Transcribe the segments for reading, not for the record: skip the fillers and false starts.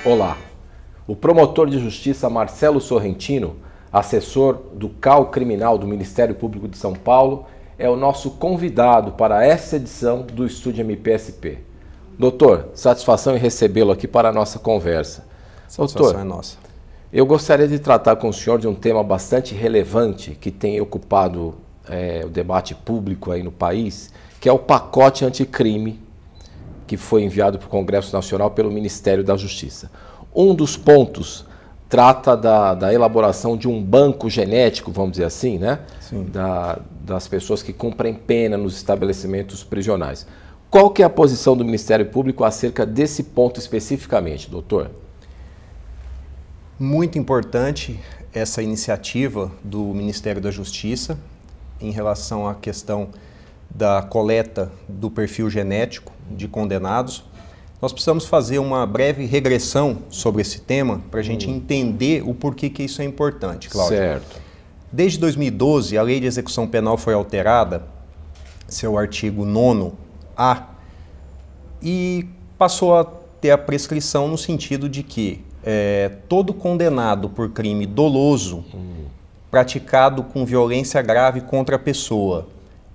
Olá, o promotor de justiça Marcelo Sorrentino, assessor do CAU Criminal do Ministério Público de São Paulo, é o nosso convidado para essa edição do Estúdio MPSP. Doutor, satisfação em recebê-lo aqui para a nossa conversa. Satisfação é nossa. Eu gostaria de tratar com o senhor de um tema bastante relevante que tem ocupado o debate público aí no país, que é o pacote anticrime que foi enviado para o Congresso Nacional pelo Ministério da Justiça. Um dos pontos trata da elaboração de um banco genético, vamos dizer assim, né? Sim. Das pessoas que cumprem pena nos estabelecimentos prisionais. Qual que é a posição do Ministério Público acerca desse ponto especificamente, doutor? Muito importante essa iniciativa do Ministério da Justiça em relação à questão da coleta do perfil genético de condenados. Nós precisamos fazer uma breve regressão sobre esse tema para a gente entender o porquê que isso é importante, Cláudio. Certo. Desde 2012, a Lei de Execução Penal foi alterada, seu artigo 9º-A, e passou a ter a prescrição no sentido de que todo condenado por crime doloso praticado com violência grave contra a pessoa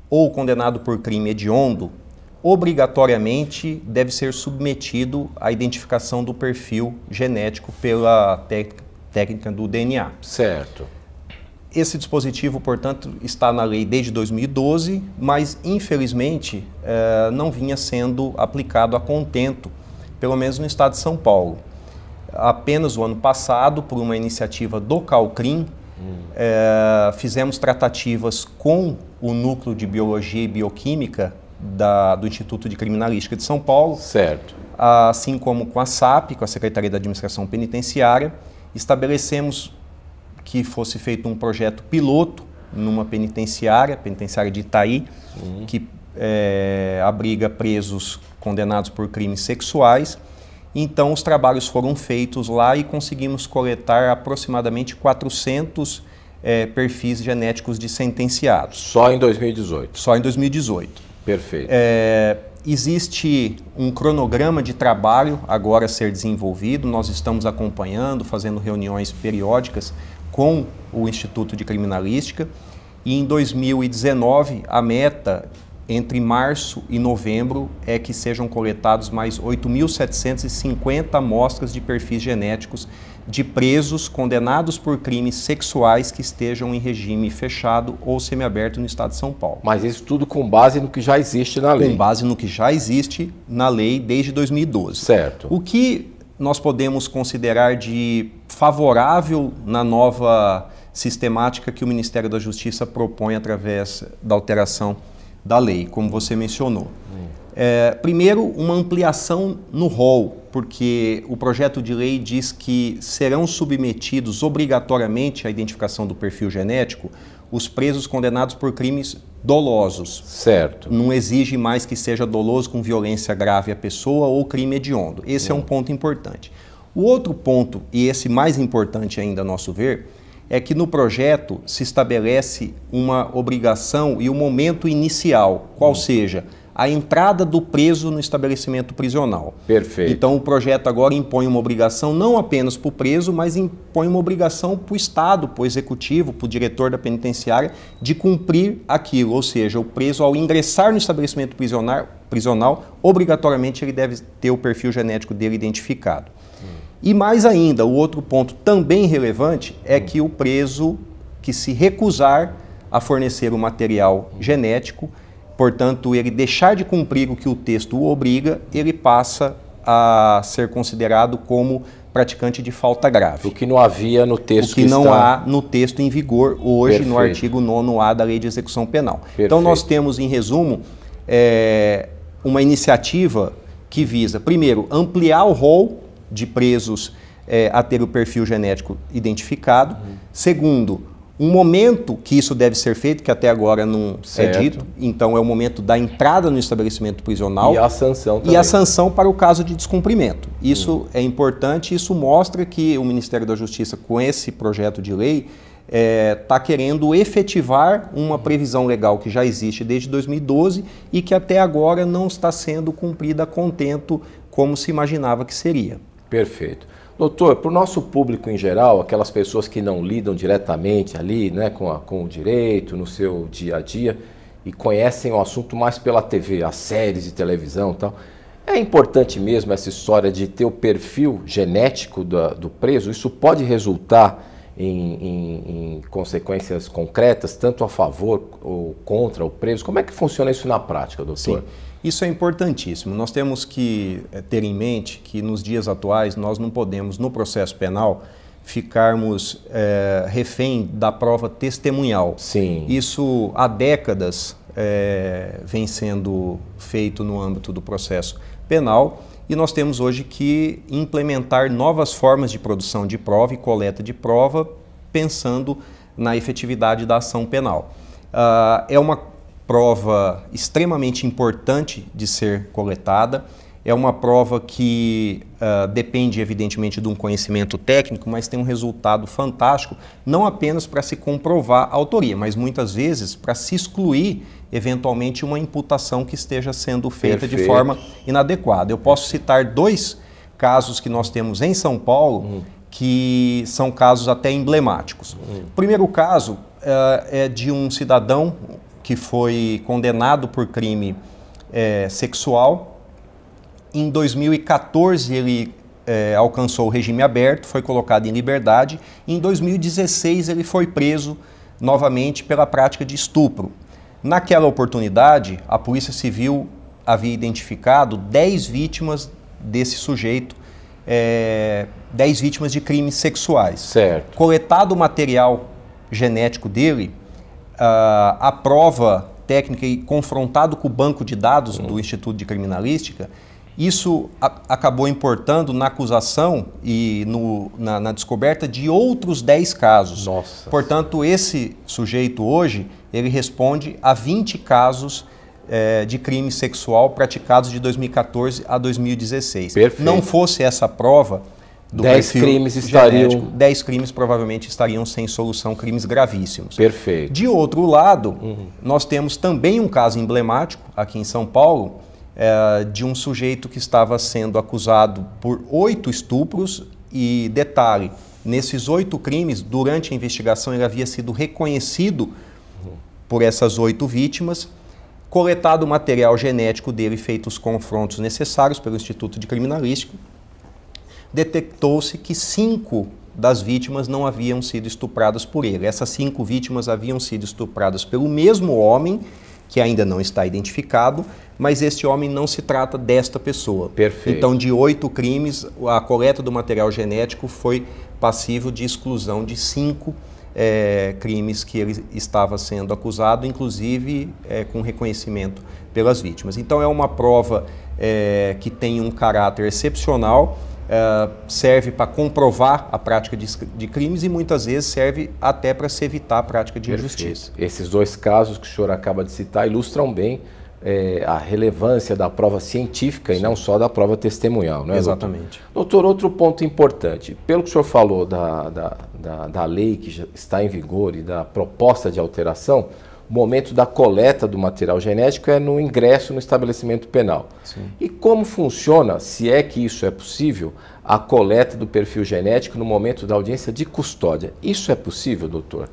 ou condenado por crime hediondo, obrigatoriamente deve ser submetido à identificação do perfil genético pela técnica do DNA. Certo. Esse dispositivo, portanto, está na lei desde 2012, mas infelizmente não vinha sendo aplicado a contento, pelo menos no estado de São Paulo. Apenas o ano passado, por uma iniciativa do CAUCRIM, fizemos tratativas com o Núcleo de Biologia e Bioquímica do Instituto de Criminalística de São Paulo, certo, assim como com a SAP, com a Secretaria da Administração Penitenciária. Estabelecemos que fosse feito um projeto piloto numa penitenciária de Itaí, que abriga presos condenados por crimes sexuais. Então, os trabalhos foram feitos lá e conseguimos coletar aproximadamente 400 perfis genéticos de sentenciados. Só em 2018? Só em 2018. Perfeito. Existe um cronograma de trabalho agora a ser desenvolvido, nós estamos acompanhando, fazendo reuniões periódicas com o Instituto de Criminalística, e em 2019 a meta entre março e novembro é que sejam coletados mais 8.750 amostras de perfis genéticos de presos condenados por crimes sexuais que estejam em regime fechado ou semiaberto no estado de São Paulo. Mas isso tudo com base no que já existe na lei? Com base no que já existe na lei desde 2012. Certo. O que nós podemos considerar de favorável na nova sistemática que o Ministério da Justiça propõe através da alteração da lei, como você mencionou. Primeiro, uma ampliação no rol, porque o projeto de lei diz que serão submetidos obrigatoriamente à identificação do perfil genético os presos condenados por crimes dolosos. Certo. Não exige mais que seja doloso com violência grave à pessoa ou crime hediondo. Esse é um ponto importante. O outro ponto, e esse mais importante ainda a nosso ver, é que no projeto se estabelece uma obrigação e um momento inicial, qual seja a entrada do preso no estabelecimento prisional. Perfeito. Então o projeto agora impõe uma obrigação não apenas para o preso, mas impõe uma obrigação para o Estado, para o Executivo, para o diretor da penitenciária, de cumprir aquilo. Ou seja, o preso, ao ingressar no estabelecimento prisional, obrigatoriamente ele deve ter o perfil genético dele identificado. E mais ainda, o outro ponto também relevante é que o preso que se recusar a fornecer o material genético, portanto, ele deixar de cumprir o que o texto o obriga, ele passa a ser considerado como praticante de falta grave. O que não havia no texto. O que não há no texto em vigor hoje. Perfeito. No artigo 9º-A da Lei de Execução Penal. Perfeito. Então nós temos, em resumo, uma iniciativa que visa, primeiro, ampliar o rol de presos a ter o perfil genético identificado. Segundo, um momento que isso deve ser feito, que até agora não é dito, então é o momento da entrada no estabelecimento prisional. E a sanção também. E a sanção para o caso de descumprimento. Isso é importante, isso mostra que o Ministério da Justiça, com esse projeto de lei, está querendo efetivar uma previsão legal que já existe desde 2012 e que até agora não está sendo cumprida a contento como se imaginava que seria. Perfeito. Doutor, para o nosso público em geral, aquelas pessoas que não lidam diretamente ali, né, com o direito, no seu dia a dia, e conhecem o assunto mais pela TV, as séries de televisão e tal, é importante mesmo essa história de ter o perfil genético do preso? Isso pode resultar em consequências concretas, tanto a favor ou contra o preso? Como é que funciona isso na prática, doutor? Sim, isso é importantíssimo. Nós temos que ter em mente que nos dias atuais nós não podemos, no processo penal, ficarmos refém da prova testemunhal. Sim. Isso há décadas vem sendo feito no âmbito do processo penal e nós temos hoje que implementar novas formas de produção de prova e coleta de prova pensando na efetividade da ação penal. É uma prova extremamente importante de ser coletada, é uma prova que depende evidentemente de um conhecimento técnico, mas tem um resultado fantástico, não apenas para se comprovar a autoria, mas muitas vezes para se excluir eventualmente uma imputação que esteja sendo feita de forma inadequada. Eu posso citar 2 casos que nós temos em São Paulo, que são casos até emblemáticos. O primeiro caso é de um cidadão que foi condenado por crime sexual. Em 2014 ele alcançou o regime aberto, foi colocado em liberdade. Em 2016 ele foi preso novamente pela prática de estupro. Naquela oportunidade, a Polícia Civil havia identificado 10 vítimas desse sujeito, 10 vítimas de crimes sexuais. Certo. Coletado o material genético dele, a prova técnica e confrontado com o banco de dados do Instituto de Criminalística, isso acabou importando na acusação e na descoberta de outros 10 casos. Nossa. Portanto, esse sujeito hoje, ele responde a 20 casos de crime sexual praticados de 2014 a 2016. Perfeito. Não fosse essa prova do 10 crimes estariam... genético, 10 crimes provavelmente estariam sem solução, crimes gravíssimos. Perfeito. De outro lado, nós temos também um caso emblemático aqui em São Paulo, de um sujeito que estava sendo acusado por 8 estupros e, detalhe, nesses 8 crimes, durante a investigação ele havia sido reconhecido por essas 8 vítimas, coletado o material genético dele, feito os confrontos necessários pelo Instituto de Criminalística, detectou-se que 5 das vítimas não haviam sido estupradas por ele. Essas 5 vítimas haviam sido estupradas pelo mesmo homem, que ainda não está identificado, mas este homem não se trata desta pessoa. Perfeito. Então, de 8 crimes, a coleta do material genético foi passível de exclusão de 5 crimes que ele estava sendo acusado, inclusive com reconhecimento pelas vítimas. Então, é uma prova que tem um caráter excepcional, serve para comprovar a prática de crimes e muitas vezes serve até para se evitar a prática de injustiça. Esses 2 casos que o senhor acaba de citar ilustram bem a relevância da prova científica. Sim. E não só da prova testemunhal, não é? Exatamente. Doutor, outro ponto importante, pelo que o senhor falou da lei que já está em vigor e da proposta de alteração, o momento da coleta do material genético é no ingresso no estabelecimento penal. Sim. E como funciona, se é que isso é possível, a coleta do perfil genético no momento da audiência de custódia? Isso é possível, doutor?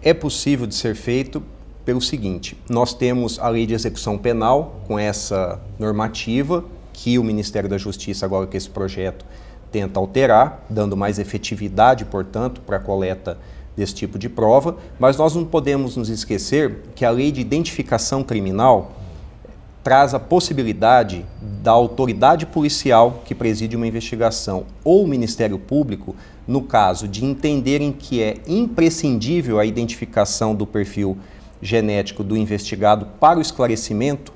É possível de ser feito pelo seguinte: nós temos a Lei de Execução Penal com essa normativa que o Ministério da Justiça, agora que esse projeto tenta alterar, dando mais efetividade, portanto, para a coleta desse tipo de prova, mas nós não podemos nos esquecer que a Lei de Identificação Criminal traz a possibilidade da autoridade policial que preside uma investigação ou o Ministério Público, no caso de entenderem que é imprescindível a identificação do perfil genético do investigado para o esclarecimento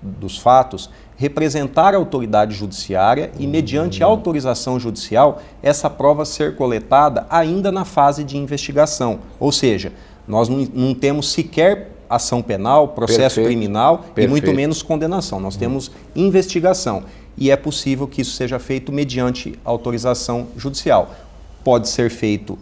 dos fatos, representar a autoridade judiciária e, mediante autorização judicial, essa prova ser coletada ainda na fase de investigação. Ou seja, nós não temos sequer ação penal, processo criminal e muito menos condenação. Nós temos investigação e é possível que isso seja feito mediante autorização judicial. Pode ser feito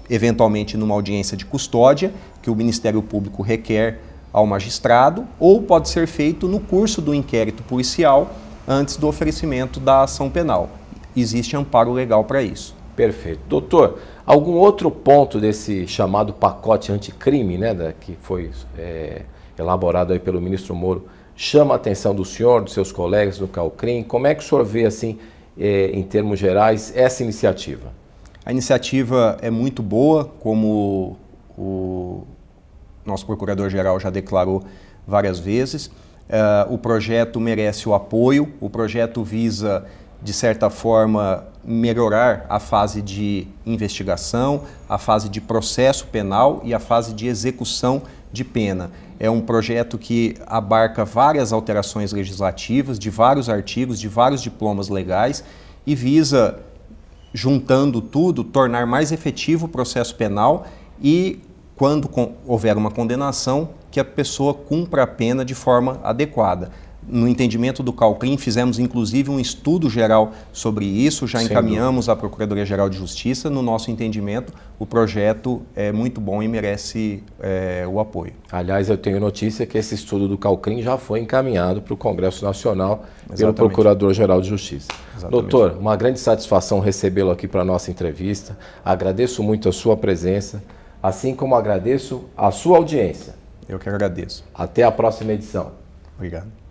eventualmente numa audiência de custódia, que o Ministério Público requer ao magistrado, ou pode ser feito no curso do inquérito policial antes do oferecimento da ação penal. existe amparo legal para isso. Perfeito. Doutor, algum outro ponto desse chamado pacote anticrime, né, que foi elaborado aí pelo ministro Moro, chama a atenção do senhor, dos seus colegas do CALCRIM? Como é que o senhor vê, assim, em termos gerais, essa iniciativa? A iniciativa é muito boa, como o nosso procurador-geral já declarou várias vezes. O projeto merece o apoio, o projeto visa, de certa forma, melhorar a fase de investigação, a fase de processo penal e a fase de execução de pena. É um projeto que abarca várias alterações legislativas, de vários artigos, de vários diplomas legais e visa, juntando tudo, tornar mais efetivo o processo penal e, quando houver uma condenação, que a pessoa cumpra a pena de forma adequada. No entendimento do CALCRIM, fizemos inclusive um estudo geral sobre isso, já encaminhamos à Procuradoria-Geral de Justiça. No nosso entendimento, o projeto é muito bom e merece o apoio. Aliás, eu tenho notícia que esse estudo do CALCRIM já foi encaminhado para o Congresso Nacional pelo Procurador-Geral de Justiça. Exatamente. Doutor, uma grande satisfação recebê-lo aqui para a nossa entrevista. Agradeço muito a sua presença, assim como agradeço a sua audiência. Eu que agradeço. Até a próxima edição. Obrigado.